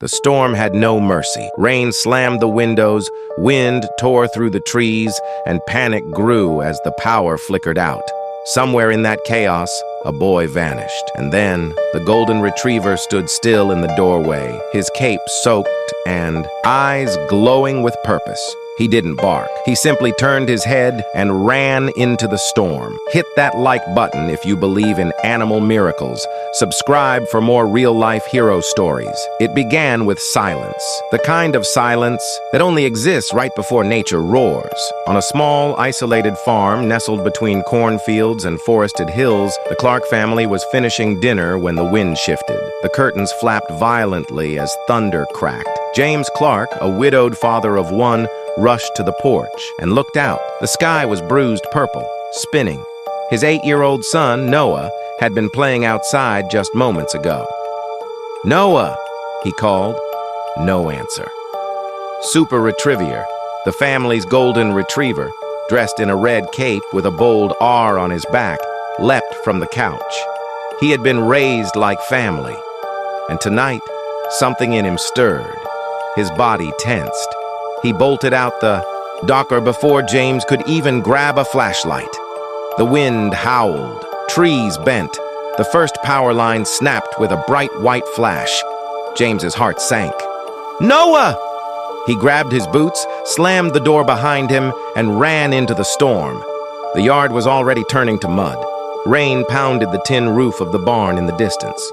The storm had no mercy. Rain slammed the windows, wind tore through the trees, and panic grew as the power flickered out. Somewhere in that chaos, a boy vanished. And then, the golden retriever stood still in the doorway, his cape soaked and eyes glowing with purpose. He didn't bark. He simply turned his head and ran into the storm. Hit that like button if you believe in animal miracles. Subscribe for more real-life hero stories. It began with silence. The kind of silence that only exists right before nature roars. On a small, isolated farm nestled between cornfields and forested hills, the Clark family was finishing dinner when the wind shifted. The curtains flapped violently as thunder cracked. James Clark, a widowed father of one, rushed to the porch and looked out. The sky was bruised purple, spinning. His 8-year-old son, Noah, had been playing outside just moments ago. "Noah!" he called. No answer. SuperRetrivier, the family's golden retriever, dressed in a red cape with a bold R on his back, leapt from the couch. He had been raised like family, and tonight, something in him stirred. His body tensed. He bolted out the docker before James could even grab a flashlight. The wind howled, trees bent. The first power line snapped with a bright white flash. James's heart sank. "Noah!" He grabbed his boots, slammed the door behind him, and ran into the storm. The yard was already turning to mud. Rain pounded the tin roof of the barn in the distance.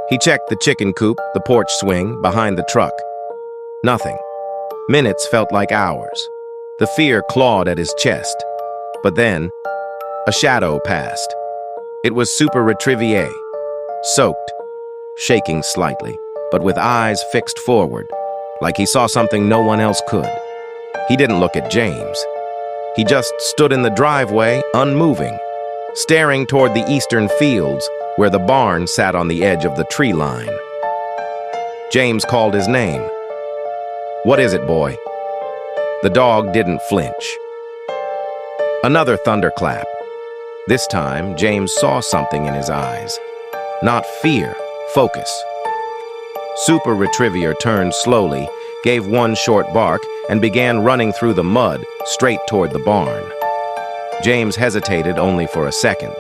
He checked the chicken coop, the porch swing, behind the truck. Nothing. Minutes felt like hours. The fear clawed at his chest. But then, a shadow passed. It was SuperRetrivier, soaked, shaking slightly, but with eyes fixed forward, like he saw something no one else could. He didn't look at James. He just stood in the driveway, unmoving, staring toward the eastern fields where the barn sat on the edge of the tree line. James called his name. "What is it, boy?" The dog didn't flinch. Another thunderclap. This time, James saw something in his eyes. Not fear, focus. SuperRetrivier turned slowly, gave one short bark, and began running through the mud, straight toward the barn. James hesitated only for a second.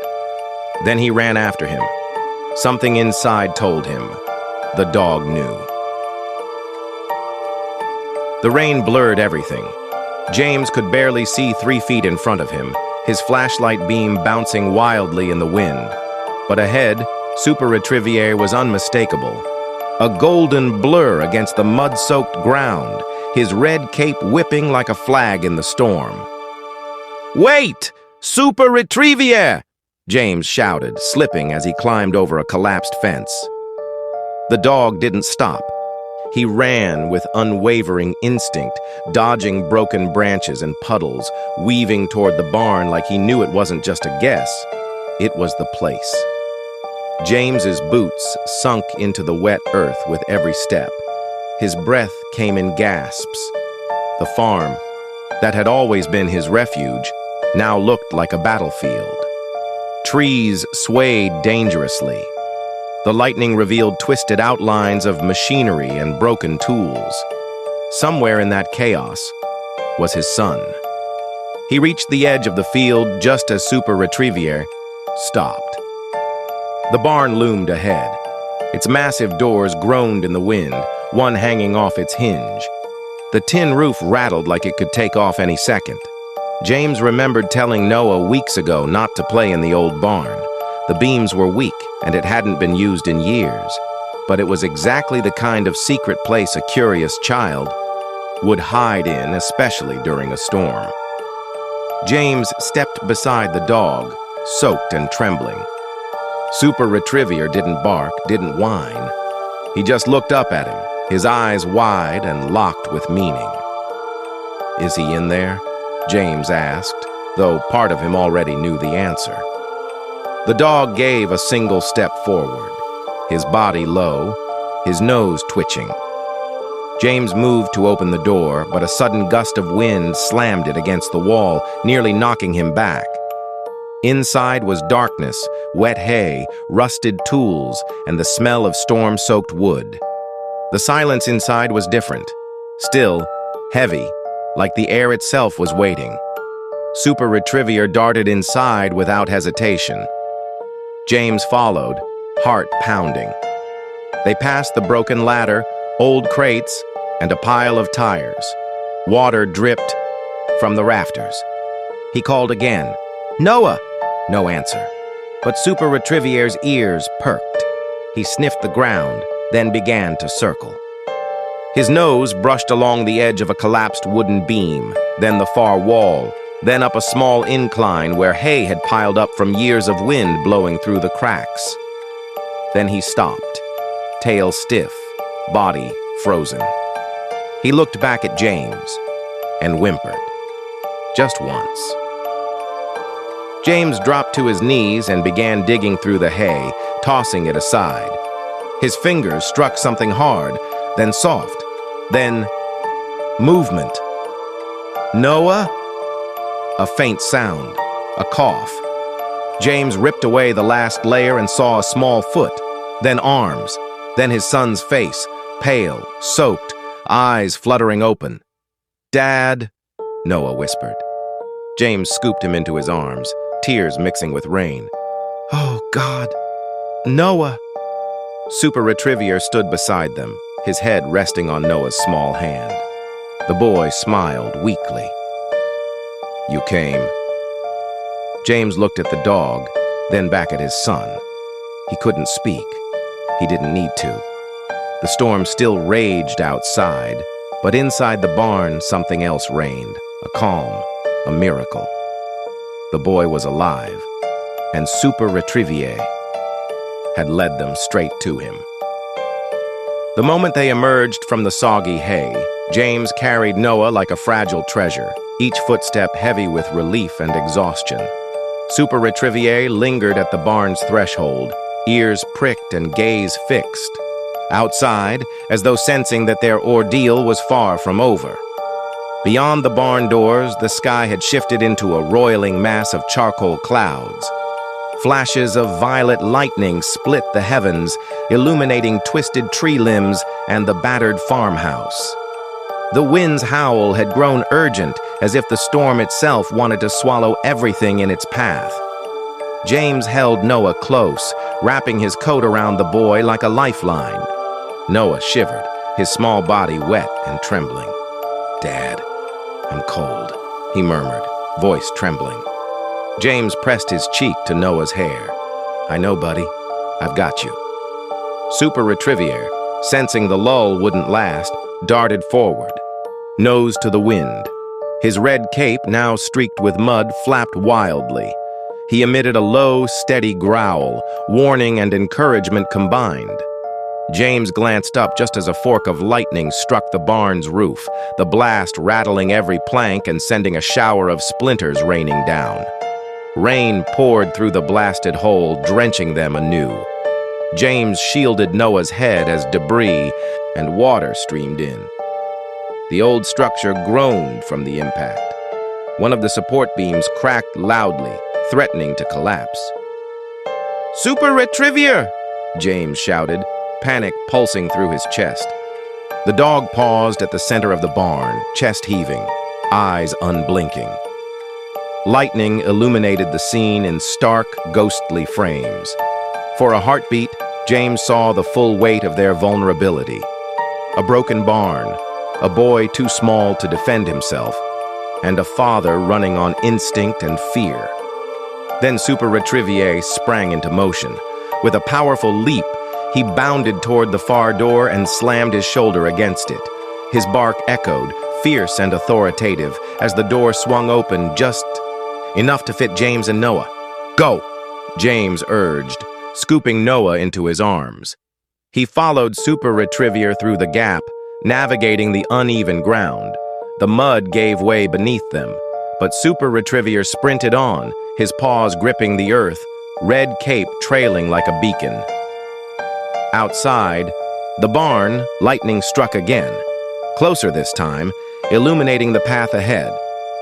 Then he ran after him. Something inside told him. The dog knew. The rain blurred everything. James could barely see 3 feet in front of him, his flashlight beam bouncing wildly in the wind. But ahead, SuperRetrivier was unmistakable. A golden blur against the mud-soaked ground, his red cape whipping like a flag in the storm. "Wait! SuperRetrivier!" James shouted, slipping as he climbed over a collapsed fence. The dog didn't stop. He ran with unwavering instinct, dodging broken branches and puddles, weaving toward the barn like he knew it wasn't just a guess. It was the place. James's boots sunk into the wet earth with every step. His breath came in gasps. The farm, that had always been his refuge, now looked like a battlefield. Trees swayed dangerously. The lightning revealed twisted outlines of machinery and broken tools. Somewhere in that chaos was his son. He reached the edge of the field just as SuperRetrivier stopped. The barn loomed ahead. Its massive doors groaned in the wind, one hanging off its hinge. The tin roof rattled like it could take off any second. James remembered telling Noah weeks ago not to play in the old barn. The beams were weak, and it hadn't been used in years. But it was exactly the kind of secret place a curious child would hide in, especially during a storm. James stepped beside the dog, soaked and trembling. SuperRetrivier didn't bark, didn't whine. He just looked up at him, his eyes wide and locked with meaning. "Is he in there?" James asked, though part of him already knew the answer. The dog gave a single step forward, his body low, his nose twitching. James moved to open the door, but a sudden gust of wind slammed it against the wall, nearly knocking him back. Inside was darkness, wet hay, rusted tools, and the smell of storm-soaked wood. The silence inside was different. Still, heavy, like the air itself was waiting. SuperRetrivier darted inside without hesitation. James followed, heart pounding. They passed the broken ladder, old crates, and a pile of tires. Water dripped from the rafters. He called again. "Noah!" No answer. But SuperRetrivier's ears perked. He sniffed the ground, then began to circle. His nose brushed along the edge of a collapsed wooden beam, then the far wall, then up a small incline where hay had piled up from years of wind blowing through the cracks. Then he stopped, tail stiff, body frozen. He looked back at James and whimpered. Just once. James dropped to his knees and began digging through the hay, tossing it aside. His fingers struck something hard, then soft, then movement. "Noah?" A faint sound, a cough. James ripped away the last layer and saw a small foot, then arms, then his son's face, pale, soaked, eyes fluttering open. "Dad," Noah whispered. James scooped him into his arms, tears mixing with rain. "Oh, God. Noah!" SuperRetrivier stood beside them, his head resting on Noah's small hand. The boy smiled weakly. "You came." James looked at the dog, then back at his son. He couldn't speak. He didn't need to. The storm still raged outside, but inside the barn something else reigned, a calm, a miracle. The boy was alive, and SuperRetrivier had led them straight to him. The moment they emerged from the soggy hay, James carried Noah like a fragile treasure, each footstep heavy with relief and exhaustion. SuperRetrivier lingered at the barn's threshold, ears pricked and gaze fixed. Outside, as though sensing that their ordeal was far from over. Beyond the barn doors, the sky had shifted into a roiling mass of charcoal clouds. Flashes of violet lightning split the heavens, illuminating twisted tree limbs and the battered farmhouse. The wind's howl had grown urgent, as if the storm itself wanted to swallow everything in its path. James held Noah close, wrapping his coat around the boy like a lifeline. Noah shivered, his small body wet and trembling. "Dad, I'm cold," he murmured, voice trembling. James pressed his cheek to Noah's hair. "I know, buddy. I've got you." SuperRetrivier, sensing the lull wouldn't last, darted forward, nose to the wind. His red cape, now streaked with mud, flapped wildly. He emitted a low, steady growl, warning and encouragement combined. James glanced up just as a fork of lightning struck the barn's roof, the blast rattling every plank and sending a shower of splinters raining down. Rain poured through the blasted hole, drenching them anew. James shielded Noah's head as debris and water streamed in. The old structure groaned from the impact. One of the support beams cracked loudly, threatening to collapse. "SuperRetrivier!" James shouted, panic pulsing through his chest. The dog paused at the center of the barn, chest heaving, eyes unblinking. Lightning illuminated the scene in stark, ghostly frames. For a heartbeat, James saw the full weight of their vulnerability. A broken barn, a boy too small to defend himself, and a father running on instinct and fear. Then SuperRetrivier sprang into motion. With a powerful leap, he bounded toward the far door and slammed his shoulder against it. His bark echoed, fierce and authoritative, as the door swung open just enough to fit James and Noah. "Go!" James urged, scooping Noah into his arms. He followed SuperRetrivier through the gap, navigating the uneven ground. The mud gave way beneath them, but SuperRetrivier sprinted on, his paws gripping the earth, red cape trailing like a beacon. Outside, the barn, lightning struck again. Closer this time, illuminating the path ahead,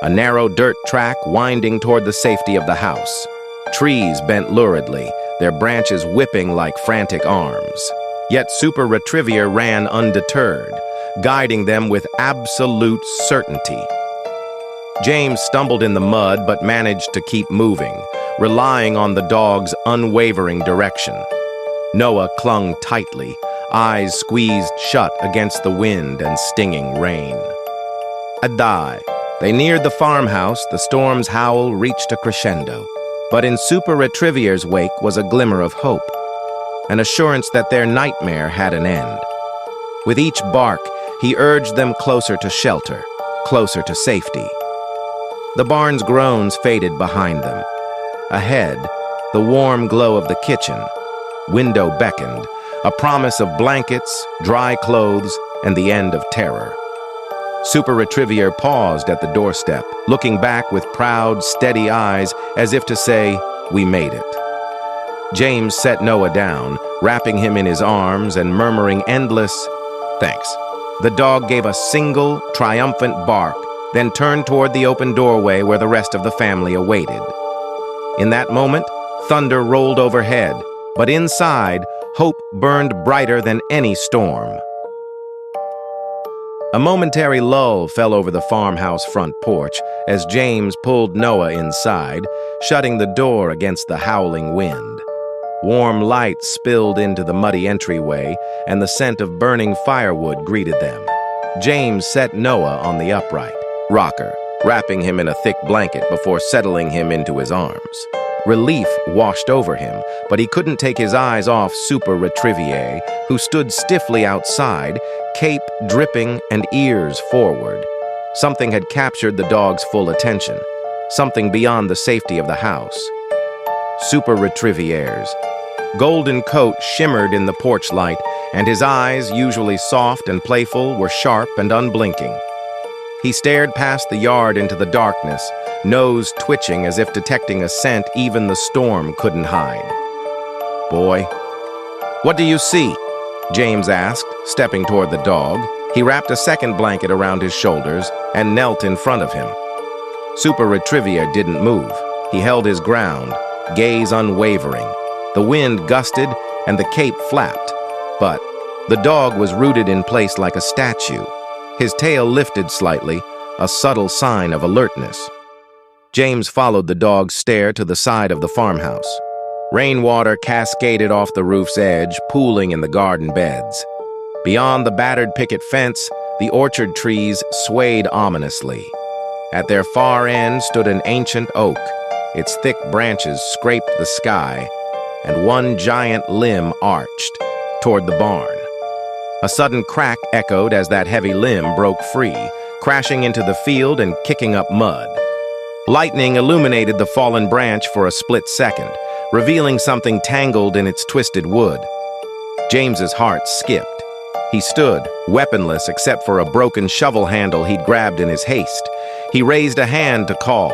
a narrow dirt track winding toward the safety of the house. Trees bent luridly, their branches whipping like frantic arms. Yet SuperRetrivier ran undeterred, guiding them with absolute certainty. James stumbled in the mud but managed to keep moving, relying on the dog's unwavering direction. Noah clung tightly, eyes squeezed shut against the wind and stinging rain. Adai. They neared the farmhouse. The storm's howl reached a crescendo. But in SuperRetrivier's wake was a glimmer of hope, an assurance that their nightmare had an end. With each bark, he urged them closer to shelter, closer to safety. The barn's groans faded behind them. Ahead, the warm glow of the kitchen. Window beckoned, a promise of blankets, dry clothes, and the end of terror. SuperRetrivier paused at the doorstep, looking back with proud, steady eyes as if to say, "We made it." James set Noah down, wrapping him in his arms and murmuring endless, "Thanks." The dog gave a single, triumphant bark, then turned toward the open doorway where the rest of the family awaited. In that moment, thunder rolled overhead, but inside, hope burned brighter than any storm. A momentary lull fell over the farmhouse front porch as James pulled Noah inside, shutting the door against the howling wind. Warm light spilled into the muddy entryway, and the scent of burning firewood greeted them. James set Noah on the upright rocker, wrapping him in a thick blanket before settling him into his arms. Relief washed over him, but he couldn't take his eyes off SuperRetrivier, who stood stiffly outside, cape dripping and ears forward. Something had captured the dog's full attention, something beyond the safety of the house. SuperRetrivier's golden coat shimmered in the porch light, and his eyes, usually soft and playful, were sharp and unblinking. He stared past the yard into the darkness, nose twitching as if detecting a scent even the storm couldn't hide. "Boy, what do you see?" James asked, stepping toward the dog. He wrapped a second blanket around his shoulders and knelt in front of him. SuperRetrivier didn't move. He held his ground, gaze unwavering. The wind gusted and the cape flapped, but the dog was rooted in place like a statue. His tail lifted slightly, a subtle sign of alertness. James followed the dog's stare to the side of the farmhouse. Rainwater cascaded off the roof's edge, pooling in the garden beds. Beyond the battered picket fence, the orchard trees swayed ominously. At their far end stood an ancient oak. Its thick branches scraped the sky, and one giant limb arched toward the barn. A sudden crack echoed as that heavy limb broke free, crashing into the field and kicking up mud. Lightning illuminated the fallen branch for a split second, revealing something tangled in its twisted wood. James's heart skipped. He stood, weaponless except for a broken shovel handle he'd grabbed in his haste. He raised a hand to call.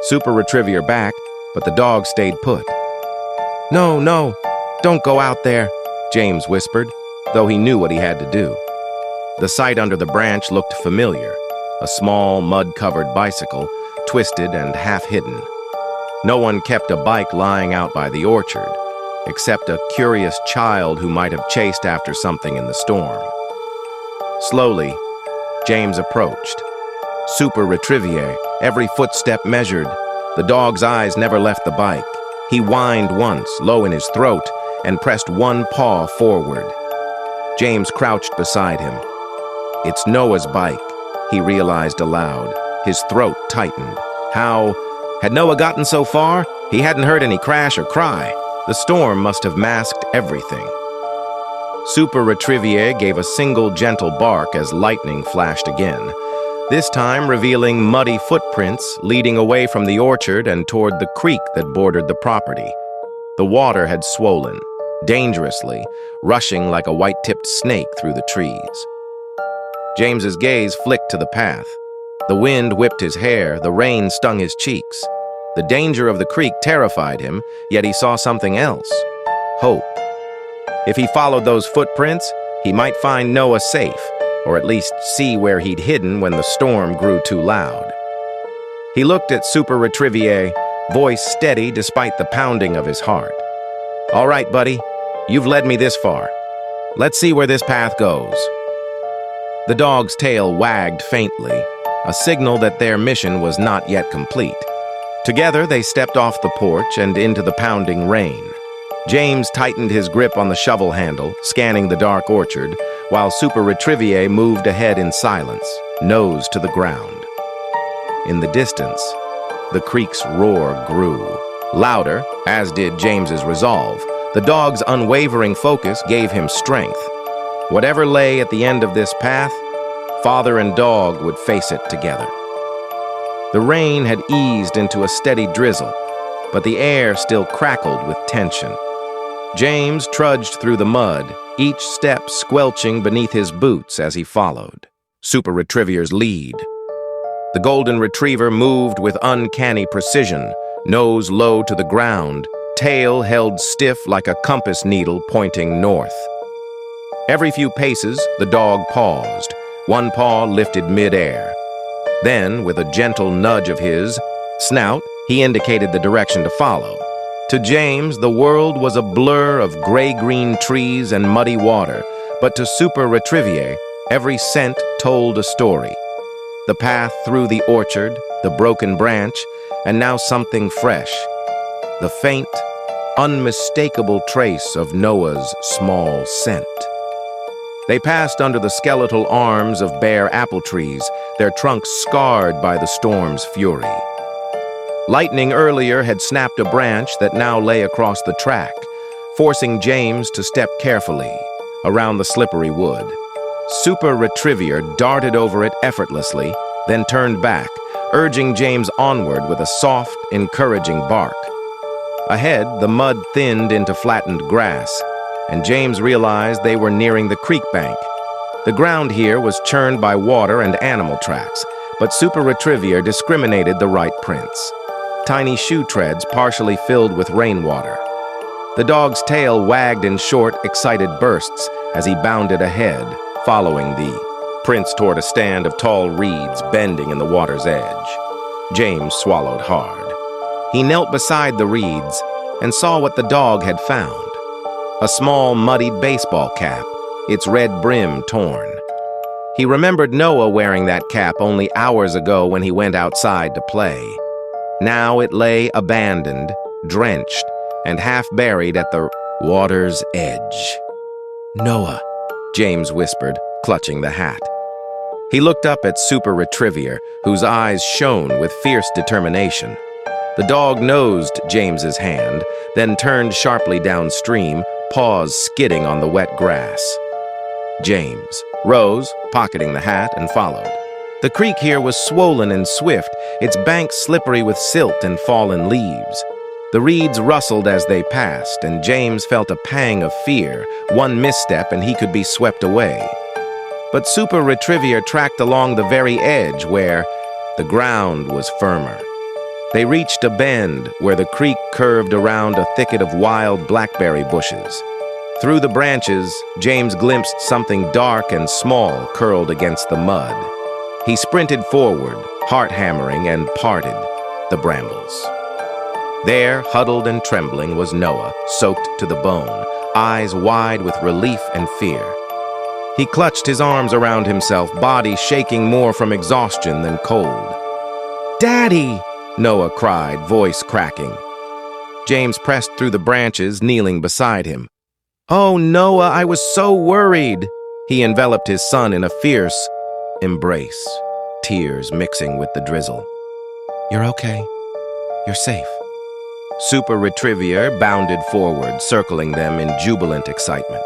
SuperRetrivier backed, but the dog stayed put. "No, no, don't go out there," James whispered, though he knew what he had to do. The sight under the branch looked familiar, a small, mud-covered bicycle, twisted and half-hidden. No one kept a bike lying out by the orchard, except a curious child who might have chased after something in the storm. Slowly, James approached. SuperRetrivier, every footstep measured. The dog's eyes never left the bike. He whined once, low in his throat, and pressed one paw forward. James crouched beside him. "It's Noah's bike," he realized aloud. His throat tightened. How had Noah gotten so far? He hadn't heard any crash or cry. The storm must have masked everything. SuperRetrivier gave a single gentle bark as lightning flashed again, this time revealing muddy footprints leading away from the orchard and toward the creek that bordered the property. The water had swollen, dangerously, rushing like a white-tipped snake through the trees. James's gaze flicked to the path. The wind whipped his hair, the rain stung his cheeks. The danger of the creek terrified him, yet he saw something else: hope. If he followed those footprints, he might find Noah safe, or at least see where he'd hidden when the storm grew too loud. He looked at SuperRetrivier, voice steady despite the pounding of his heart. "All right, buddy, you've led me this far. Let's see where this path goes." The dog's tail wagged faintly, a signal that their mission was not yet complete. Together, they stepped off the porch and into the pounding rain. James tightened his grip on the shovel handle, scanning the dark orchard, while SuperRetrivier moved ahead in silence, nose to the ground. In the distance, the creek's roar grew. Louder, as did James's resolve. The dog's unwavering focus gave him strength. Whatever lay at the end of this path, father and dog would face it together. The rain had eased into a steady drizzle, but the air still crackled with tension. James trudged through the mud, each step squelching beneath his boots as he followed. SuperRetrivier's lead. The golden retriever moved with uncanny precision, nose low to the ground, tail held stiff like a compass needle pointing north. Every few paces, the dog paused, one paw lifted mid-air. Then, with a gentle nudge of his snout, he indicated the direction to follow. To James, the world was a blur of gray-green trees and muddy water, but to SuperRetrivier, every scent told a story. The path through the orchard, the broken branch, and now something fresh. The faint, unmistakable trace of Noah's small scent. They passed under the skeletal arms of bare apple trees, their trunks scarred by the storm's fury. Lightning earlier had snapped a branch that now lay across the track, forcing James to step carefully around the slippery wood. SuperRetrivier darted over it effortlessly, then turned back, urging James onward with a soft, encouraging bark. Ahead, the mud thinned into flattened grass, and James realized they were nearing the creek bank. The ground here was churned by water and animal tracks, but SuperRetrivier discriminated the right prints. Tiny shoe treads partially filled with rainwater. The dog's tail wagged in short, excited bursts as he bounded ahead, following the prints toward a stand of tall reeds bending in the water's edge. James swallowed hard. He knelt beside the reeds and saw what the dog had found. A small, muddied baseball cap, its red brim torn. He remembered Noah wearing that cap only hours ago when he went outside to play. Now it lay abandoned, drenched, and half buried at the water's edge. "Noah," James whispered, clutching the hat. He looked up at SuperRetrivier, whose eyes shone with fierce determination. The dog nosed James's hand, then turned sharply downstream, paws skidding on the wet grass. James rose, pocketing the hat, and followed. The creek here was swollen and swift, its banks slippery with silt and fallen leaves. The reeds rustled as they passed, and James felt a pang of fear. One misstep and he could be swept away. But SuperRetrivier tracked along the very edge where the ground was firmer. They reached a bend where the creek curved around a thicket of wild blackberry bushes. Through the branches, James glimpsed something dark and small curled against the mud. He sprinted forward, heart hammering, and parted the brambles. There, huddled and trembling, was Noah, soaked to the bone, eyes wide with relief and fear. He clutched his arms around himself, body shaking more from exhaustion than cold. "Daddy!" Noah cried, voice cracking. James pressed through the branches, kneeling beside him. "Oh, Noah, I was so worried!" He enveloped his son in a fierce embrace, tears mixing with the drizzle. "You're okay. You're safe." SuperRetrivier bounded forward, circling them in jubilant excitement.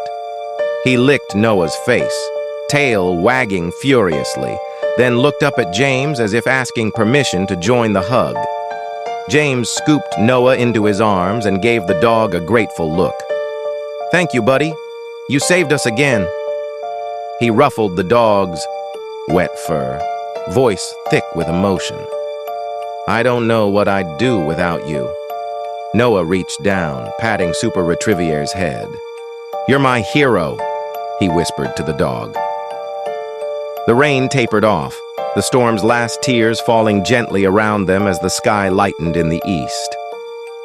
He licked Noah's face, tail wagging furiously, then looked up at James as if asking permission to join the hug. James scooped Noah into his arms and gave the dog a grateful look. "Thank you, buddy. You saved us again." He ruffled the dog's wet fur, voice thick with emotion. "I don't know what I'd do without you." Noah reached down, patting SuperRetrivier's head. "You're my hero," he whispered to the dog. The rain tapered off, the storm's last tears falling gently around them as the sky lightened in the east.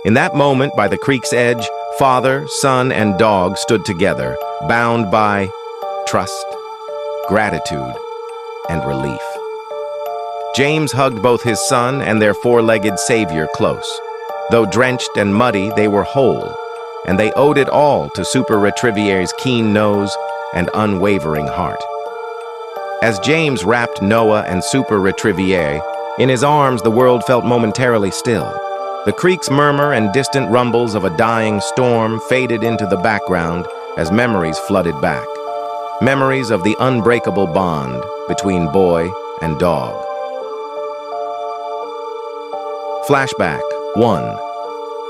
In that moment, by the creek's edge, father, son, and dog stood together, bound by trust, gratitude, and relief. James hugged both his son and their four-legged savior close. Though drenched and muddy, they were whole, and they owed it all to SuperRetrivier's keen nose and unwavering heart. As James wrapped Noah and SuperRetrivier in his arms, the world felt momentarily still. The creek's murmur and distant rumbles of a dying storm faded into the background as memories flooded back. Memories of the unbreakable bond between boy and dog. Flashback 1.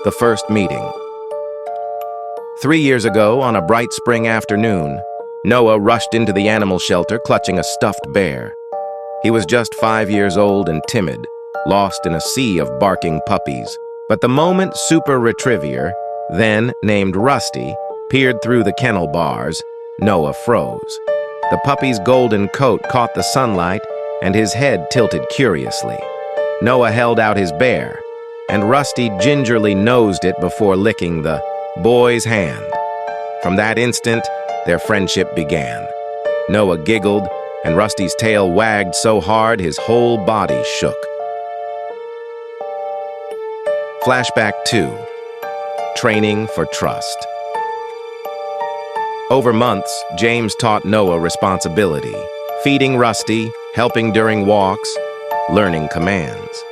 The first meeting. 3 years ago, on a bright spring afternoon, Noah rushed into the animal shelter clutching a stuffed bear. He was just 5 years old and timid, lost in a sea of barking puppies. But the moment SuperRetrivier, then named Rusty, peered through the kennel bars, Noah froze. The puppy's golden coat caught the sunlight, and his head tilted curiously. Noah held out his bear, and Rusty gingerly nosed it before licking the boy's hand. From that instant, their friendship began. Noah giggled, and Rusty's tail wagged so hard his whole body shook. Flashback 2. Training for trust. Over months, James taught Noah responsibility, feeding Rusty, helping during walks, learning commands.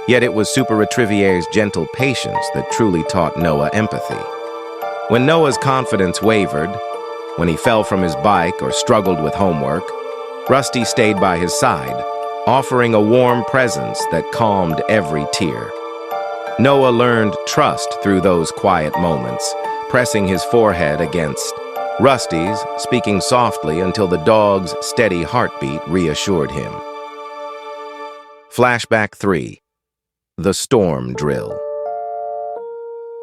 Yet it was SuperRetrivier's gentle patience that truly taught Noah empathy. When Noah's confidence wavered, when he fell from his bike or struggled with homework, Rusty stayed by his side, offering a warm presence that calmed every tear. Noah learned trust through those quiet moments, pressing his forehead against Rusty's, speaking softly until the dog's steady heartbeat reassured him. Flashback 3. The storm drill.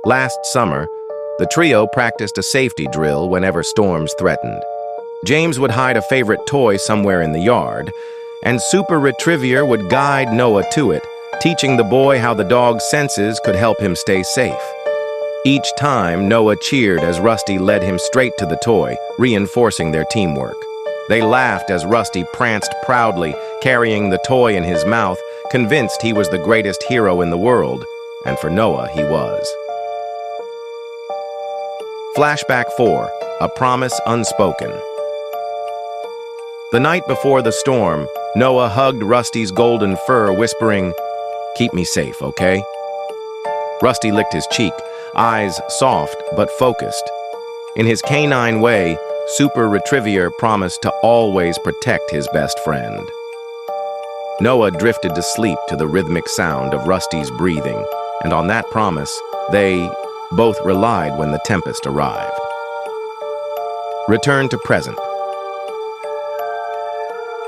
Last summer, the trio practiced a safety drill whenever storms threatened. James would hide a favorite toy somewhere in the yard, and SuperRetrivier would guide Noah to it, teaching the boy how the dog's senses could help him stay safe. Each time, Noah cheered as Rusty led him straight to the toy, reinforcing their teamwork. They laughed as Rusty pranced proudly, carrying the toy in his mouth, convinced he was the greatest hero in the world, and for Noah, he was. Flashback 4. A promise unspoken. The night before the storm, Noah hugged Rusty's golden fur, whispering, "Keep me safe, okay?" Rusty licked his cheek, eyes soft but focused. In his canine way, SuperRetrivier promised to always protect his best friend. Noah drifted to sleep to the rhythmic sound of Rusty's breathing, and on that promise, they both relied when the tempest arrived. Return to present.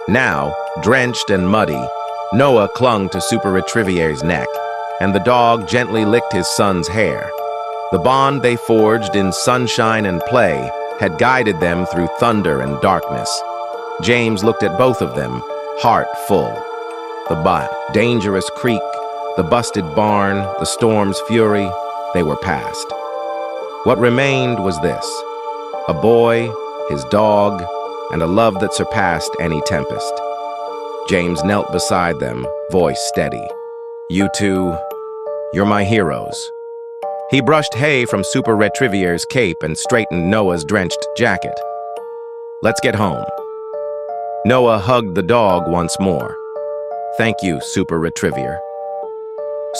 Now, drenched and muddy, Noah clung to SuperRetrivier's neck, and the dog gently licked his son's hair. The bond they forged in sunshine and play had guided them through thunder and darkness. James looked at both of them, heart full. The dangerous creek, the busted barn, the storm's fury, they were past. What remained was this: a boy, his dog, and a love that surpassed any tempest. James knelt beside them, voice steady. "You two, you're my heroes." He brushed hay from SuperRetrivier's cape and straightened Noah's drenched jacket. "Let's get home." Noah hugged the dog once more. "Thank you, SuperRetrivier."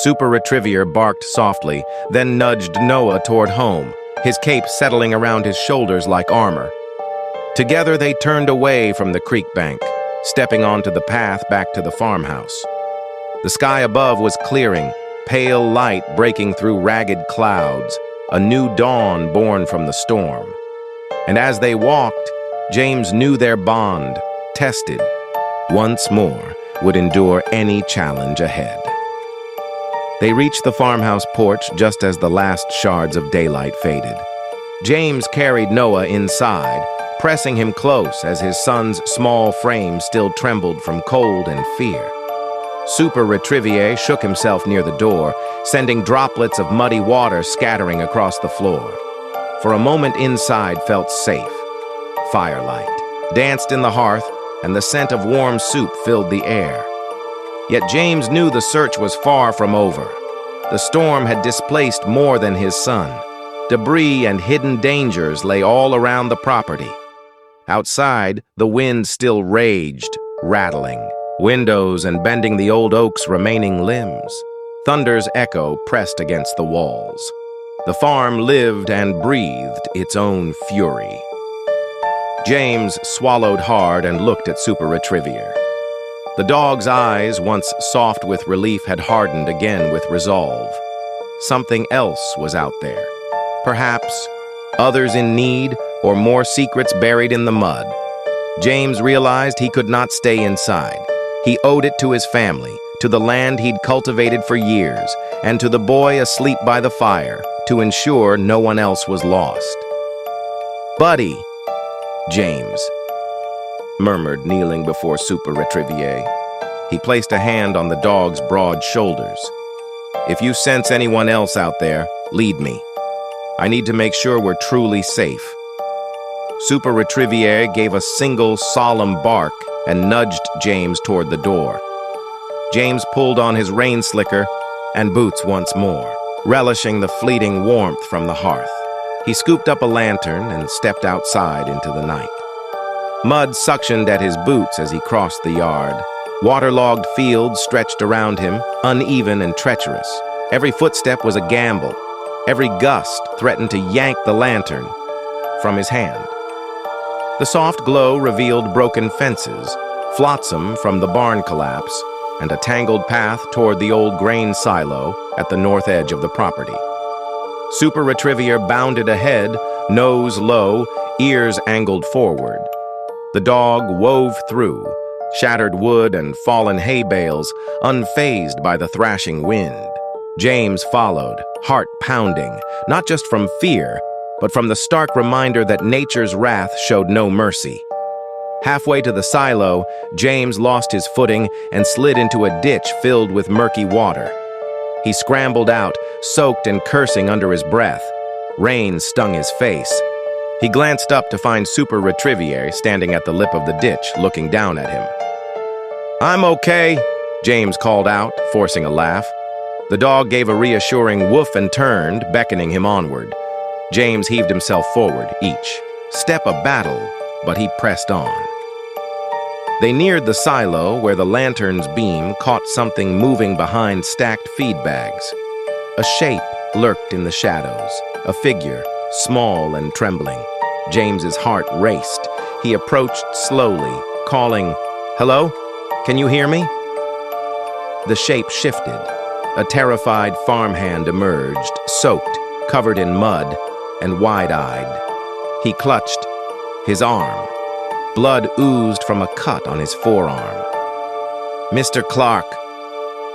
SuperRetrivier barked softly, then nudged Noah toward home, his cape settling around his shoulders like armor. Together they turned away from the creek bank, stepping onto the path back to the farmhouse. The sky above was clearing, pale light breaking through ragged clouds, a new dawn born from the storm. And as they walked, James knew their bond, tested once more, would endure any challenge ahead. They reached the farmhouse porch just as the last shards of daylight faded. James carried Noah inside, pressing him close as his son's small frame still trembled from cold and fear. SuperRetrivier shook himself near the door, sending droplets of muddy water scattering across the floor. For a moment inside felt safe. Firelight danced in the hearth, and the scent of warm soup filled the air. Yet James knew the search was far from over. The storm had displaced more than his son. Debris and hidden dangers lay all around the property. Outside, the wind still raged, rattling windows and bending the old oak's remaining limbs. Thunder's echo pressed against the walls. The farm lived and breathed its own fury. James swallowed hard and looked at SuperRetrivier. The dog's eyes, once soft with relief, had hardened again with resolve. Something else was out there. Perhaps others in need, or more secrets buried in the mud. James realized he could not stay inside. He owed it to his family, to the land he'd cultivated for years, and to the boy asleep by the fire, to ensure no one else was lost. "Buddy," James murmured, kneeling before SuperRetrivier. He placed a hand on the dog's broad shoulders. "If you sense anyone else out there, lead me. I need to make sure we're truly safe." SuperRetrivier gave a single solemn bark and nudged James toward the door. James pulled on his rain slicker and boots once more, relishing the fleeting warmth from the hearth. He scooped up a lantern and stepped outside into the night. Mud suctioned at his boots as he crossed the yard. Waterlogged fields stretched around him, uneven and treacherous. Every footstep was a gamble. Every gust threatened to yank the lantern from his hand. The soft glow revealed broken fences, flotsam from the barn collapse, and a tangled path toward the old grain silo at the north edge of the property. SuperRetrivier bounded ahead, nose low, ears angled forward. The dog wove through, shattered wood and fallen hay bales, unfazed by the thrashing wind. James followed, heart pounding, not just from fear, but from the stark reminder that nature's wrath showed no mercy. Halfway to the silo, James lost his footing and slid into a ditch filled with murky water. He scrambled out, soaked and cursing under his breath. Rain stung his face. He glanced up to find SuperRetrivier standing at the lip of the ditch, looking down at him. "I'm okay," James called out, forcing a laugh. The dog gave a reassuring woof and turned, beckoning him onward. James heaved himself forward, each step a battle, but he pressed on. They neared the silo where the lantern's beam caught something moving behind stacked feed bags. A shape lurked in the shadows, a figure, small and trembling. James's heart raced. He approached slowly, calling, "Hello? Can you hear me?" The shape shifted. A terrified farmhand emerged, soaked, covered in mud, and wide-eyed. He clutched his arm. Blood oozed from a cut on his forearm. "Mr. Clark,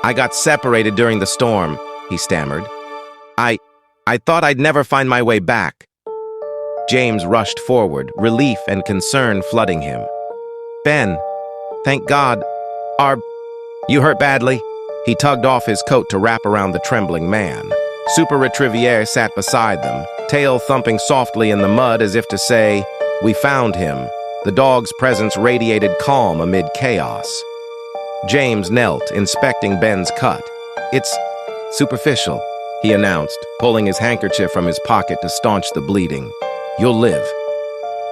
I got separated during the storm," he stammered. I thought I'd never find my way back." James rushed forward, relief and concern flooding him. "Ben, thank God. You hurt badly?" He tugged off his coat to wrap around the trembling man. SuperRetrivier sat beside them, tail thumping softly in the mud as if to say, "We found him." The dog's presence radiated calm amid chaos. James knelt, inspecting Ben's cut. "It's superficial," he announced, pulling his handkerchief from his pocket to staunch the bleeding. "You'll live.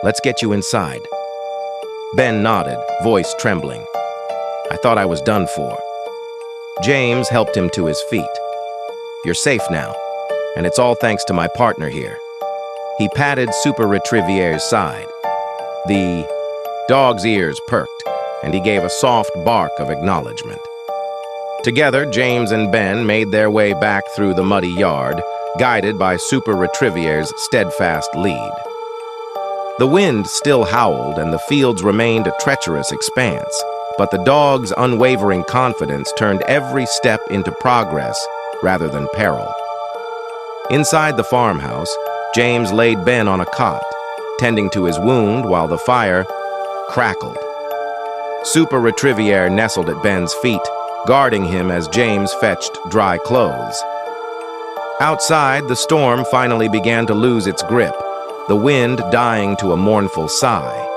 Let's get you inside." Ben nodded, voice trembling. "I thought I was done for." James helped him to his feet. "You're safe now, and it's all thanks to my partner here." He patted SuperRetrivier's side. The dog's ears perked, and he gave a soft bark of acknowledgement. Together, James and Ben made their way back through the muddy yard, guided by SuperRetrivier's steadfast lead. The wind still howled, and the fields remained a treacherous expanse, but the dog's unwavering confidence turned every step into progress rather than peril. Inside the farmhouse, James laid Ben on a cot, tending to his wound while the fire crackled. SuperRetrivier nestled at Ben's feet, guarding him as James fetched dry clothes. Outside, the storm finally began to lose its grip. the wind dying to a mournful sigh.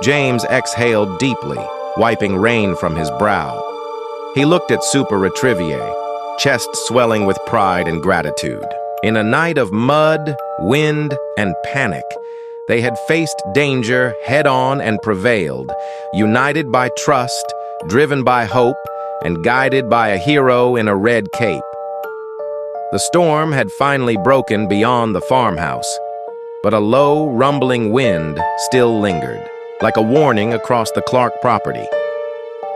James exhaled deeply, wiping rain from his brow. He looked at SuperRetrivier, chest swelling with pride and gratitude. In a night of mud, wind, and panic, they had faced danger head-on and prevailed, united by trust, driven by hope, and guided by a hero in a red cape. The storm had finally broken beyond the farmhouse, but a low, rumbling wind still lingered, like a warning across the Clark property.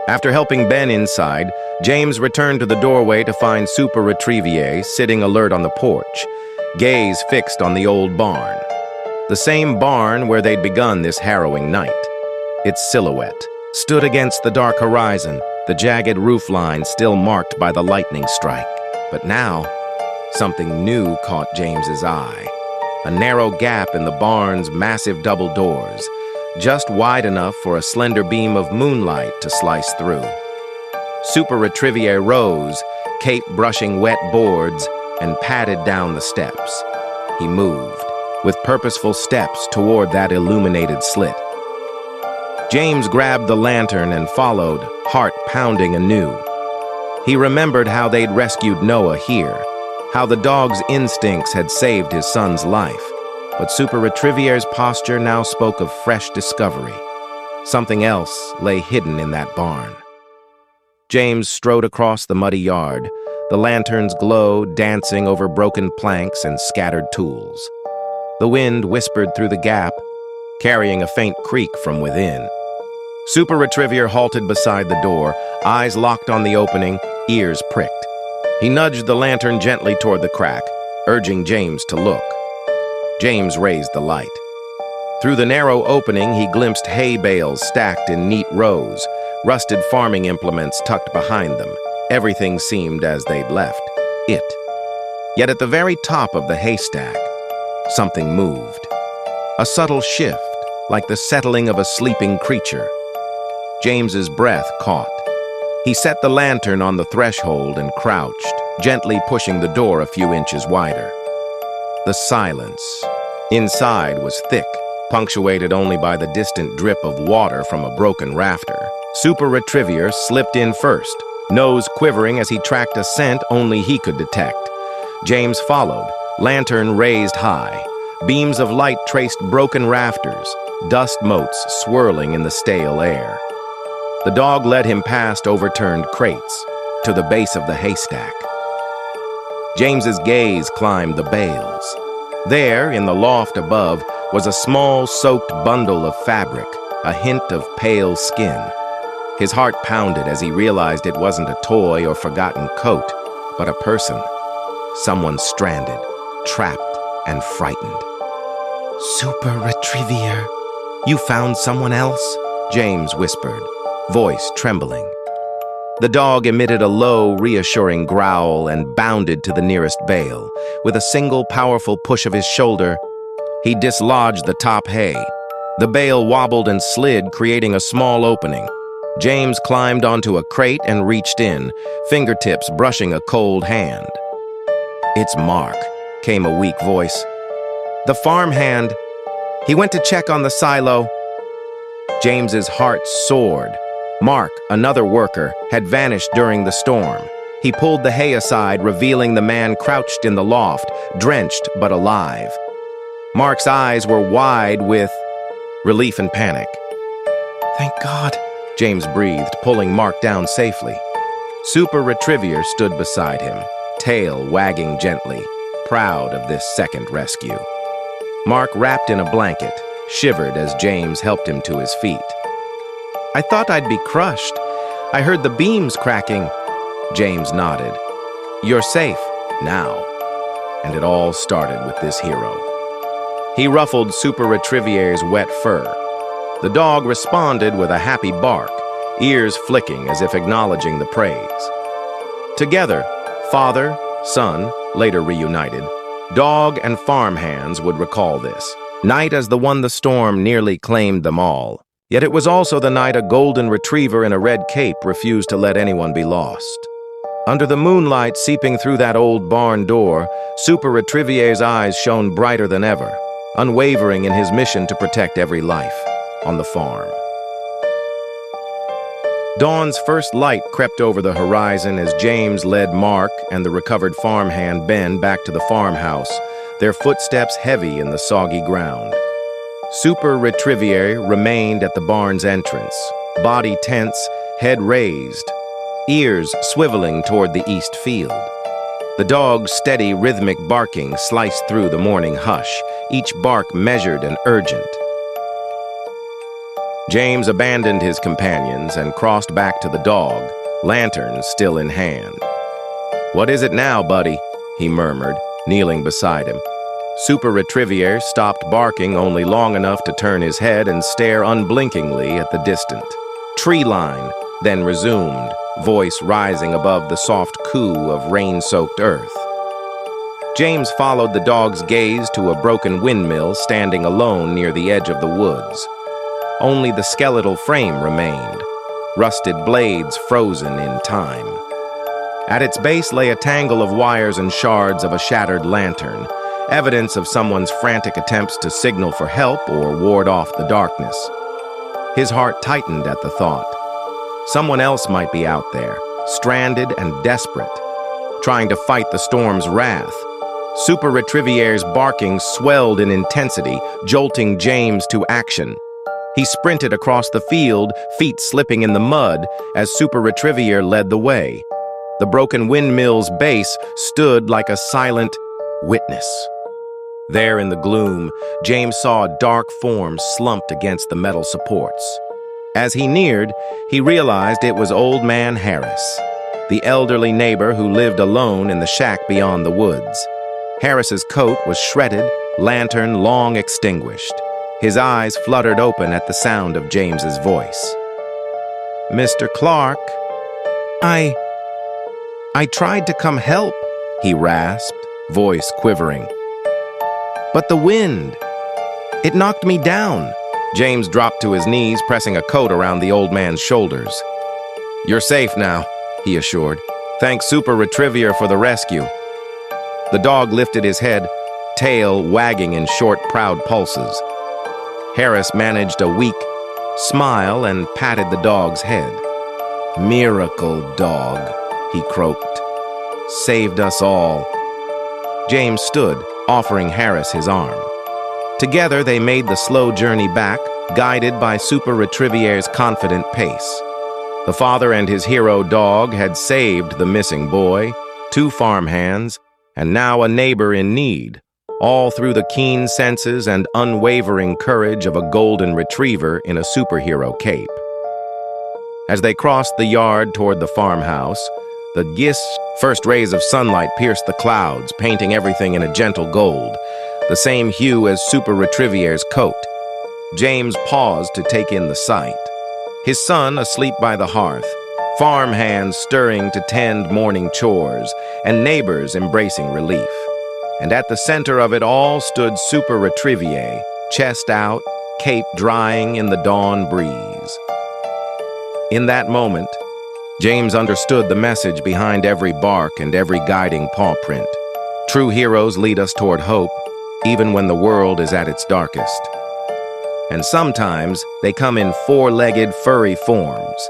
After helping Ben inside, James returned to the doorway to find SuperRetrivier sitting alert on the porch, gaze fixed on the old barn. The same barn where they'd begun this harrowing night. Its silhouette stood against the dark horizon, the jagged roofline still marked by the lightning strike. But now, something new caught James's eye. A narrow gap in the barn's massive double doors, just wide enough for a slender beam of moonlight to slice through. SuperRetrivier rose, cape brushing wet boards, and padded down the steps. He moved, with purposeful steps toward that illuminated slit. James grabbed the lantern and followed, heart pounding anew. He remembered how they'd rescued Noah here, how the dog's instincts had saved his son's life. But SuperRetrivier's posture now spoke of fresh discovery. Something else lay hidden in that barn. James strode across the muddy yard, the lantern's glow dancing over broken planks and scattered tools. The wind whispered through the gap, carrying a faint creak from within. SuperRetrivier halted beside the door, eyes locked on the opening, ears pricked. He nudged the lantern gently toward the crack, urging James to look. James raised the light. Through the narrow opening, he glimpsed hay bales stacked in neat rows, rusted farming implements tucked behind them. Everything seemed as they'd left it. Yet at the very top of the haystack, something moved. A subtle shift, like the settling of a sleeping creature. James's breath caught. He set the lantern on the threshold and crouched, gently pushing the door a few inches wider. The silence inside was thick, punctuated only by the distant drip of water from a broken rafter. SuperRetrivier slipped in first, nose quivering as he tracked a scent only he could detect. James followed, lantern raised high. Beams of light traced broken rafters, dust motes swirling in the stale air. The dog led him past overturned crates, to the base of the haystack. James's gaze climbed the bales. There, in the loft above, was a small, soaked bundle of fabric, a hint of pale skin. His heart pounded as he realized it wasn't a toy or forgotten coat, but a person. Someone stranded, trapped, and frightened. "SuperRetrivier, you found someone else?" James whispered, voice trembling. The dog emitted a low, reassuring growl and bounded to the nearest bale. With a single powerful push of his shoulder, he dislodged the top hay. The bale wobbled and slid, creating a small opening. James climbed onto a crate and reached in, fingertips brushing a cold hand. "It's Mark," came a weak voice. "The farmhand. He went to check on the silo." James's heart soared. Mark, another worker, had vanished during the storm. He pulled the hay aside, revealing the man crouched in the loft, drenched but alive. Mark's eyes were wide with relief and panic. "Thank God," James breathed, pulling Mark down safely. SuperRetrivier stood beside him, tail wagging gently, proud of this second rescue. Mark, wrapped in a blanket, shivered as James helped him to his feet. "I thought I'd be crushed. I heard the beams cracking." James nodded. "You're safe, now." And it all started with this hero. He ruffled SuperRetrivier's wet fur. The dog responded with a happy bark, ears flicking as if acknowledging the praise. Together, father, son, later reunited, dog and farmhands would recall this night as the one the storm nearly claimed them all. Yet it was also the night a golden retriever in a red cape refused to let anyone be lost. Under the moonlight seeping through that old barn door, SuperRetrivier's eyes shone brighter than ever. unwavering in his mission to protect every life on the farm. Dawn's first light crept over the horizon as James led Mark and the recovered farmhand Ben back to the farmhouse, their footsteps heavy in the soggy ground. SuperRetrivier remained at the barn's entrance, body tense, head raised, ears swiveling toward the east field. The dog's steady, rhythmic barking sliced through the morning hush, each bark measured and urgent. James abandoned his companions and crossed back to the dog, lantern still in hand. "What is it now, buddy?" he murmured, kneeling beside him. SuperRetrivier stopped barking only long enough to turn his head and stare unblinkingly at the distant tree line, then resumed, voice rising above the soft coo of rain-soaked earth. James followed the dog's gaze to a broken windmill standing alone near the edge of the woods. Only the skeletal frame remained, rusted blades frozen in time. At its base lay a tangle of wires and shards of a shattered lantern, evidence of someone's frantic attempts to signal for help or ward off the darkness. His heart tightened at the thought. Someone else might be out there, stranded and desperate, trying to fight the storm's wrath. SuperRetrivier's barking swelled in intensity, jolting James to action. He sprinted across the field, feet slipping in the mud, as SuperRetrivier led the way. The broken windmill's base stood like a silent witness. There in the gloom, James saw a dark form slumped against the metal supports. As he neared, he realized it was Old Man Harris, the elderly neighbor who lived alone in the shack beyond the woods. Harris's coat was shredded, lantern long extinguished. His eyes fluttered open at the sound of James's voice. "Mr. Clark, I tried to come help," he rasped, voice quivering. "But the wind, it knocked me down." James dropped to his knees, pressing a coat around the old man's shoulders. "You're safe now," he assured. "Thanks SuperRetrivier for the rescue." The dog lifted his head, tail wagging in short, proud pulses. Harris managed a weak smile and patted the dog's head. "Miracle dog," he croaked. "Saved us all." James stood, offering Harris his arm. Together they made the slow journey back, guided by SuperRetrivier's confident pace. The father and his hero dog had saved the missing boy, 2 farmhands, and now a neighbor in need, all through the keen senses and unwavering courage of a golden retriever in a superhero cape. As they crossed the yard toward the farmhouse, the first rays of sunlight pierced the clouds, painting everything in a gentle gold, the same hue as SuperRetrivier's coat. James paused to take in the sight. His son asleep by the hearth, farmhands stirring to tend morning chores, and neighbors embracing relief. And at the center of it all stood SuperRetrivier, chest out, cape drying in the dawn breeze. In that moment, James understood the message behind every bark and every guiding paw print. True heroes lead us toward hope, even when the world is at its darkest. And sometimes they come in 4-legged, furry forms.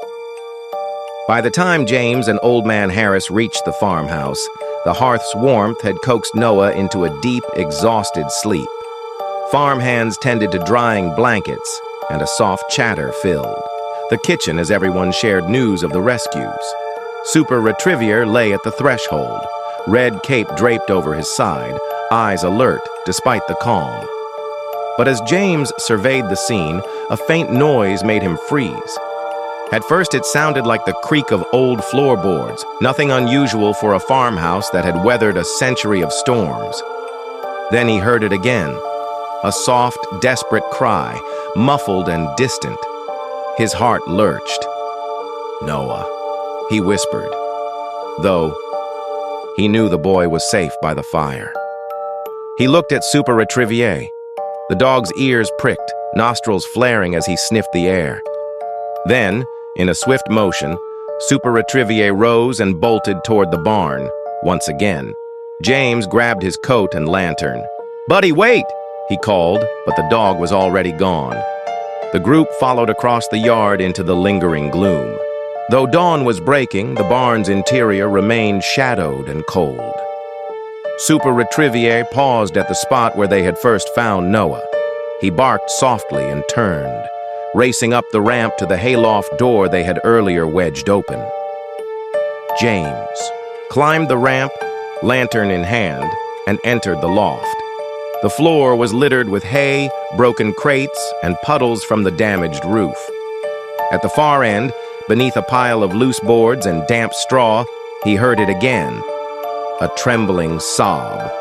By the time James and Old Man Harris reached the farmhouse, the hearth's warmth had coaxed Noah into a deep, exhausted sleep. Farmhands tended to drying blankets, and a soft chatter filled the kitchen as everyone shared news of the rescues. SuperRetrivier lay at the threshold, red cape draped over his side, eyes alert despite the calm. But as James surveyed the scene, a faint noise made him freeze. At first it sounded like the creak of old floorboards, nothing unusual for a farmhouse that had weathered a century of storms. Then he heard it again, a soft, desperate cry, muffled and distant. His heart lurched. "Noah," he whispered, though he knew the boy was safe by the fire. He looked at SuperRetrivier. The dog's ears pricked, nostrils flaring as he sniffed the air. Then, in a swift motion, SuperRetrivier rose and bolted toward the barn, once again. James grabbed his coat and lantern. "Buddy, wait!" He called, but the dog was already gone. The group followed across the yard into the lingering gloom. Though dawn was breaking, the barn's interior remained shadowed and cold. SuperRetrivier paused at the spot where they had first found Noah. He barked softly and turned, racing up the ramp to the hayloft door they had earlier wedged open. James climbed the ramp, lantern in hand, and entered the loft. The floor was littered with hay, broken crates, and puddles from the damaged roof. At the far end, beneath a pile of loose boards and damp straw, he heard it again, a trembling sob.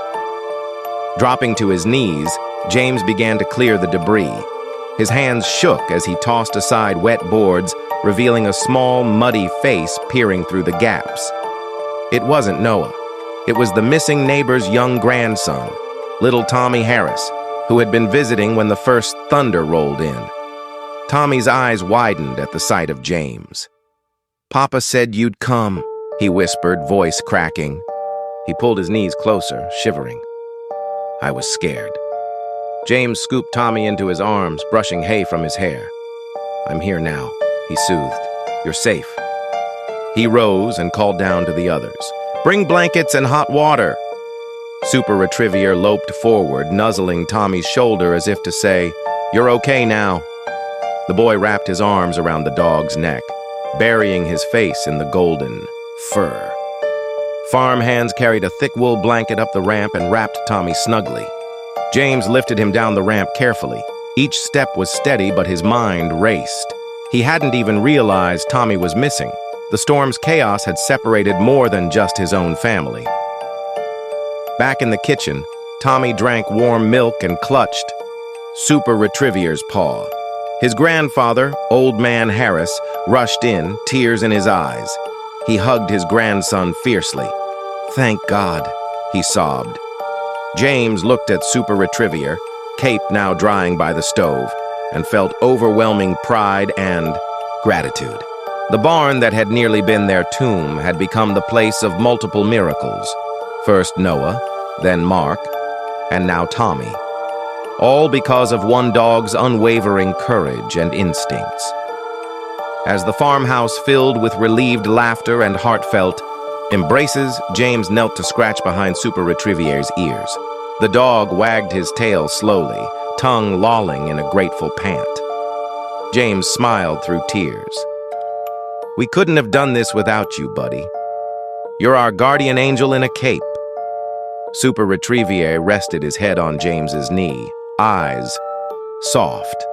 Dropping to his knees, James began to clear the debris. His hands shook as he tossed aside wet boards, revealing a small, muddy face peering through the gaps. It wasn't Noah. It was the missing neighbor's young grandson, little Tommy Harris, who had been visiting when the first thunder rolled in. Tommy's eyes widened at the sight of James. "Papa said you'd come," he whispered, voice cracking. He pulled his knees closer, shivering. "I was scared." James scooped Tommy into his arms, brushing hay from his hair. "I'm here now," he soothed. "You're safe." He rose and called down to the others. "Bring blankets and hot water." SuperRetrivier loped forward, nuzzling Tommy's shoulder as if to say, "You're okay now." The boy wrapped his arms around the dog's neck, burying his face in the golden fur. Farm hands carried a thick wool blanket up the ramp and wrapped Tommy snugly. James lifted him down the ramp carefully. Each step was steady, but his mind raced. He hadn't even realized Tommy was missing. The storm's chaos had separated more than just his own family. Back in the kitchen, Tommy drank warm milk and clutched SuperRetrivier's paw. His grandfather, Old Man Harris, rushed in, tears in his eyes. He hugged his grandson fiercely. "Thank God," he sobbed. James looked at SuperRetrivier, cape now drying by the stove, and felt overwhelming pride and gratitude. The barn that had nearly been their tomb had become the place of multiple miracles. First Noah, then Mark, and now Tommy. All because of one dog's unwavering courage and instincts. As the farmhouse filled with relieved laughter and heartfelt embraces, James knelt to scratch behind SuperRetrivier's ears. The dog wagged his tail slowly, tongue lolling in a grateful pant. James smiled through tears. "We couldn't have done this without you, buddy. You're our guardian angel in a cape." SuperRetrivier rested his head on James's knee, eyes soft.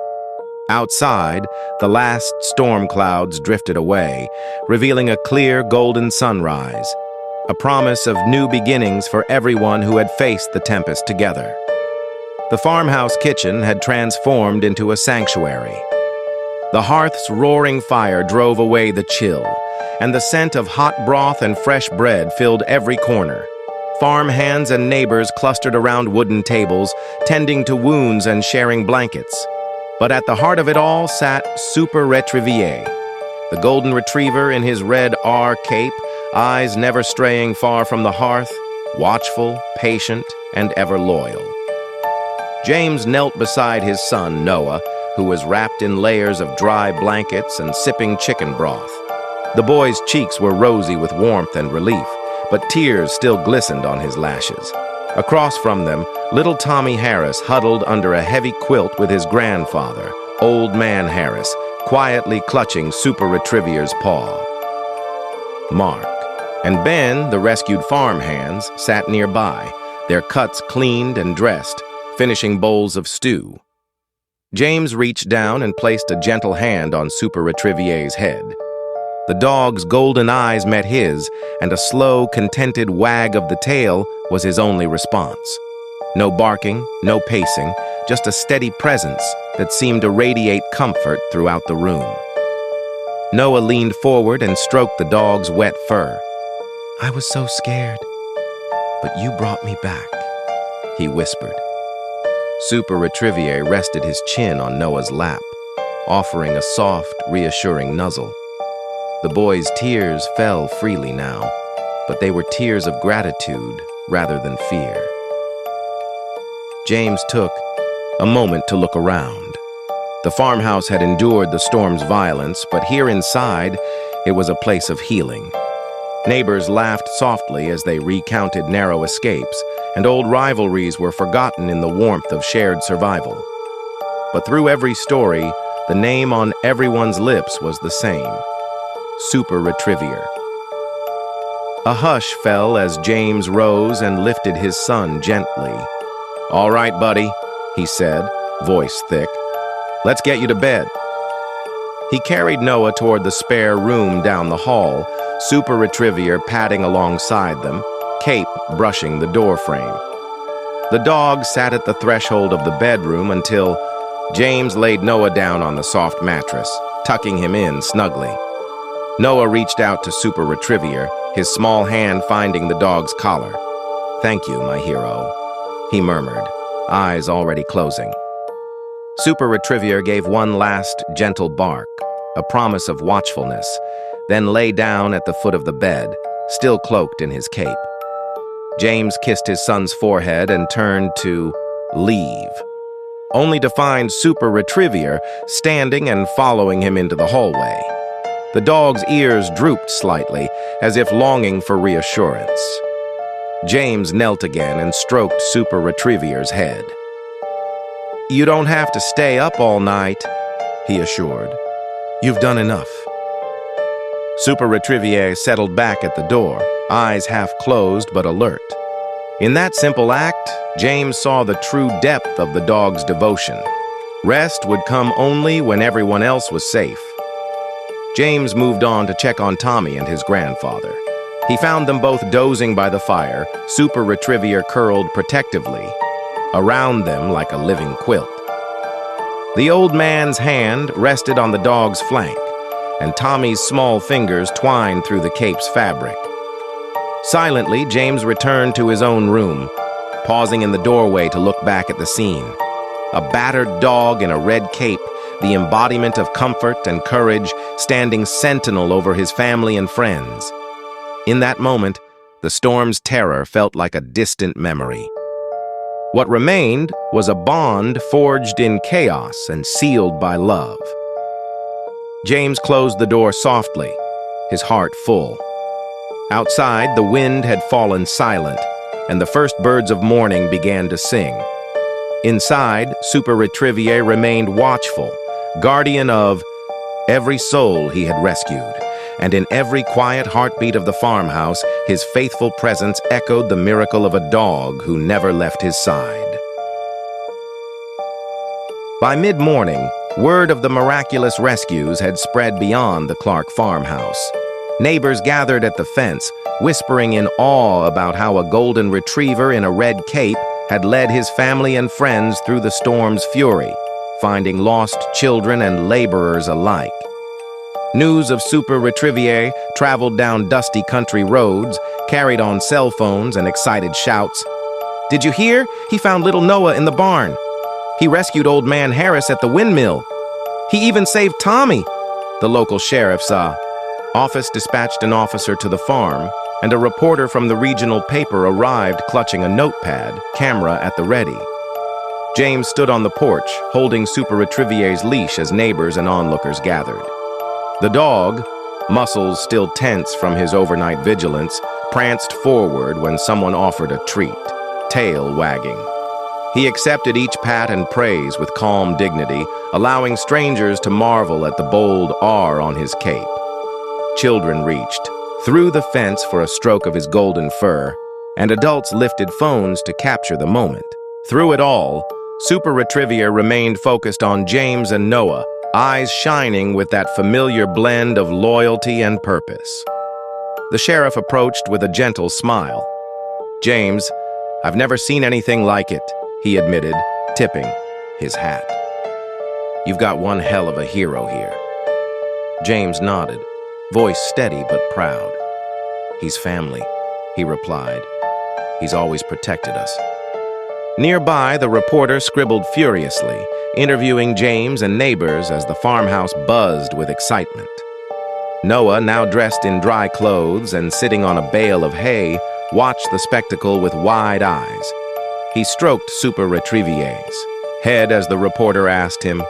Outside, the last storm clouds drifted away, revealing a clear golden sunrise, a promise of new beginnings for everyone who had faced the tempest together. The farmhouse kitchen had transformed into a sanctuary. The hearth's roaring fire drove away the chill, and the scent of hot broth and fresh bread filled every corner. Farm hands and neighbors clustered around wooden tables, tending to wounds and sharing blankets. But at the heart of it all sat SuperRetrivier, the golden retriever in his red R cape, eyes never straying far from the hearth, watchful, patient, and ever loyal. James knelt beside his son, Noah, who was wrapped in layers of dry blankets and sipping chicken broth. The boy's cheeks were rosy with warmth and relief, but tears still glistened on his lashes. Across from them, little Tommy Harris huddled under a heavy quilt with his grandfather, Old Man Harris, quietly clutching SuperRetrivier's paw. Mark and Ben, the rescued farm hands, sat nearby, their cuts cleaned and dressed, finishing bowls of stew. James reached down and placed a gentle hand on SuperRetrivier's head. The dog's golden eyes met his, and a slow, contented wag of the tail was his only response. No barking, no pacing, just a steady presence that seemed to radiate comfort throughout the room. Noah leaned forward and stroked the dog's wet fur. "I was so scared, but you brought me back," he whispered. SuperRetrivier rested his chin on Noah's lap, offering a soft, reassuring nuzzle. The boy's tears fell freely now, but they were tears of gratitude rather than fear. James took a moment to look around. The farmhouse had endured the storm's violence, but here inside, it was a place of healing. Neighbors laughed softly as they recounted narrow escapes, and old rivalries were forgotten in the warmth of shared survival. But through every story, the name on everyone's lips was the same: SuperRetrivier. A hush fell as James rose and lifted his son gently. "All right, buddy," he said, voice thick. "Let's get you to bed." He carried Noah toward the spare room down the hall, SuperRetrivier padding alongside them, Cape brushing the doorframe. The dog sat at the threshold of the bedroom until James laid Noah down on the soft mattress, tucking him in snugly. Noah reached out to SuperRetrivier, his small hand finding the dog's collar. "Thank you, my hero," he murmured, eyes already closing. SuperRetrivier gave one last gentle bark, a promise of watchfulness, then lay down at the foot of the bed, still cloaked in his cape. James kissed his son's forehead and turned to leave, only to find SuperRetrivier standing and following him into the hallway. The dog's ears drooped slightly, as if longing for reassurance. James knelt again and stroked SuperRetrivier's head. "You don't have to stay up all night," he assured. "You've done enough." SuperRetrivier settled back at the door, eyes half closed but alert. In that simple act, James saw the true depth of the dog's devotion. Rest would come only when everyone else was safe. James moved on to check on Tommy and his grandfather. He found them both dozing by the fire, SuperRetrivier curled protectively around them like a living quilt. The old man's hand rested on the dog's flank, and Tommy's small fingers twined through the cape's fabric. Silently, James returned to his own room, pausing in the doorway to look back at the scene. A battered dog in a red cape, the embodiment of comfort and courage, standing sentinel over his family and friends. In that moment, the storm's terror felt like a distant memory. What remained was a bond forged in chaos and sealed by love. James closed the door softly, his heart full. Outside, the wind had fallen silent, and the first birds of morning began to sing. Inside, SuperRetrivier remained watchful, guardian of every soul he had rescued, and in every quiet heartbeat of the farmhouse, his faithful presence echoed the miracle of a dog who never left his side. By mid-morning, word of the miraculous rescues had spread beyond the Clark farmhouse. Neighbors gathered at the fence, whispering in awe about how a golden retriever in a red cape had led his family and friends through the storm's fury, finding lost children and laborers alike. News of SuperRetrivier traveled down dusty country roads, carried on cell phones and excited shouts. "Did you hear? He found little Noah in the barn. He rescued old man Harris at the windmill. He even saved Tommy," the local sheriff's office dispatched an officer to the farm, and a reporter from the regional paper arrived clutching a notepad, camera at the ready. James stood on the porch, holding SuperRetrivier's leash as neighbors and onlookers gathered. The dog, muscles still tense from his overnight vigilance, pranced forward when someone offered a treat, tail wagging. He accepted each pat and praise with calm dignity, allowing strangers to marvel at the bold R on his cape. Children reached through the fence for a stroke of his golden fur, and adults lifted phones to capture the moment. Through it all, SuperRetrivier remained focused on James and Noah, eyes shining with that familiar blend of loyalty and purpose. The sheriff approached with a gentle smile. "James, I've never seen anything like it," he admitted, tipping his hat. "You've got one hell of a hero here." James nodded, voice steady but proud. "He's family," he replied. "He's always protected us." Nearby, the reporter scribbled furiously, interviewing James and neighbors as the farmhouse buzzed with excitement. Noah, now dressed in dry clothes and sitting on a bale of hay, watched the spectacle with wide eyes. He stroked SuperRetrivier's head as the reporter asked him,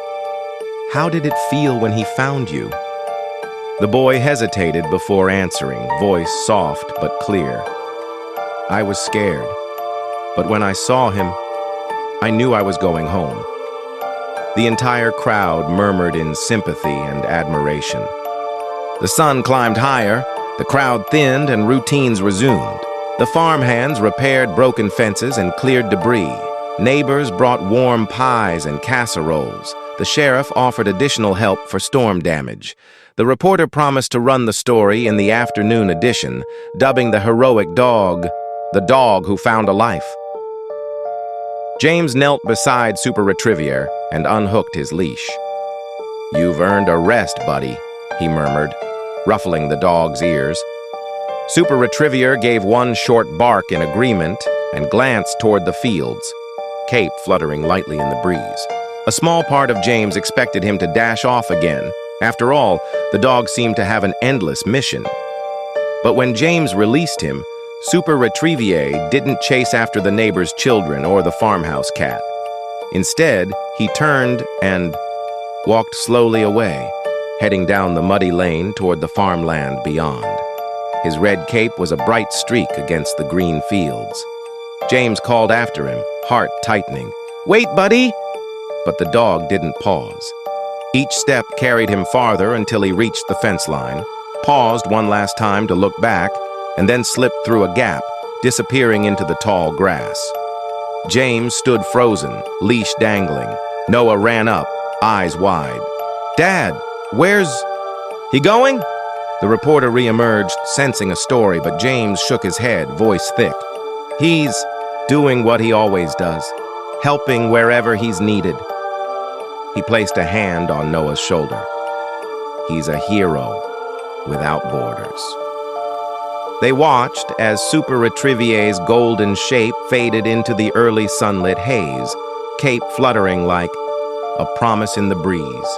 "How did it feel when he found you?" The boy hesitated before answering, voice soft but clear. "I was scared, but when I saw him, I knew I was going home." The entire crowd murmured in sympathy and admiration. The sun climbed higher, the crowd thinned, and routines resumed. The farmhands repaired broken fences and cleared debris. Neighbors brought warm pies and casseroles. The sheriff offered additional help for storm damage. The reporter promised to run the story in the afternoon edition, dubbing the heroic dog, "the dog who found a life." James knelt beside SuperRetrivier and unhooked his leash. "You've earned a rest, buddy," he murmured, ruffling the dog's ears. SuperRetrivier gave one short bark in agreement and glanced toward the fields, cape fluttering lightly in the breeze. A small part of James expected him to dash off again. After all, the dog seemed to have an endless mission. But when James released him, SuperRetrivier didn't chase after the neighbor's children or the farmhouse cat. Instead, he turned and walked slowly away, heading down the muddy lane toward the farmland beyond. His red cape was a bright streak against the green fields. James called after him, heart tightening, "Wait, buddy!" But the dog didn't pause. Each step carried him farther until he reached the fence line, paused one last time to look back, and then slipped through a gap, disappearing into the tall grass. James stood frozen, leash dangling. Noah ran up, eyes wide. "Dad, where's he going?" The reporter reemerged, sensing a story, but James shook his head, voice thick. "He's doing what he always does, helping wherever he's needed." He placed a hand on Noah's shoulder. "He's a hero without borders." They watched as SuperRetrivier's golden shape faded into the early sunlit haze, cape fluttering like a promise in the breeze.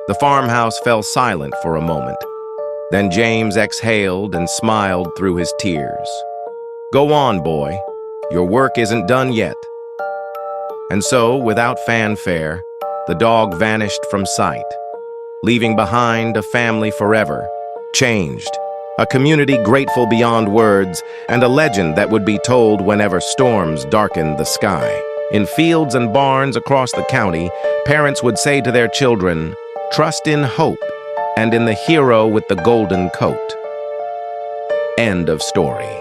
The farmhouse fell silent for a moment. Then James exhaled and smiled through his tears. "Go on, boy. Your work isn't done yet." And so, without fanfare, the dog vanished from sight, leaving behind a family forever changed, a community grateful beyond words, and a legend that would be told whenever storms darkened the sky. In fields and barns across the county, parents would say to their children, "Trust in hope and in the hero with the golden coat." End of story.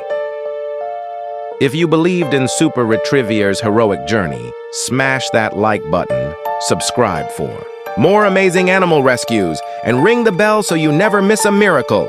If you believed in SuperRetrivier's heroic journey, smash that like button, subscribe for more amazing animal rescues, and ring the bell so you never miss a miracle.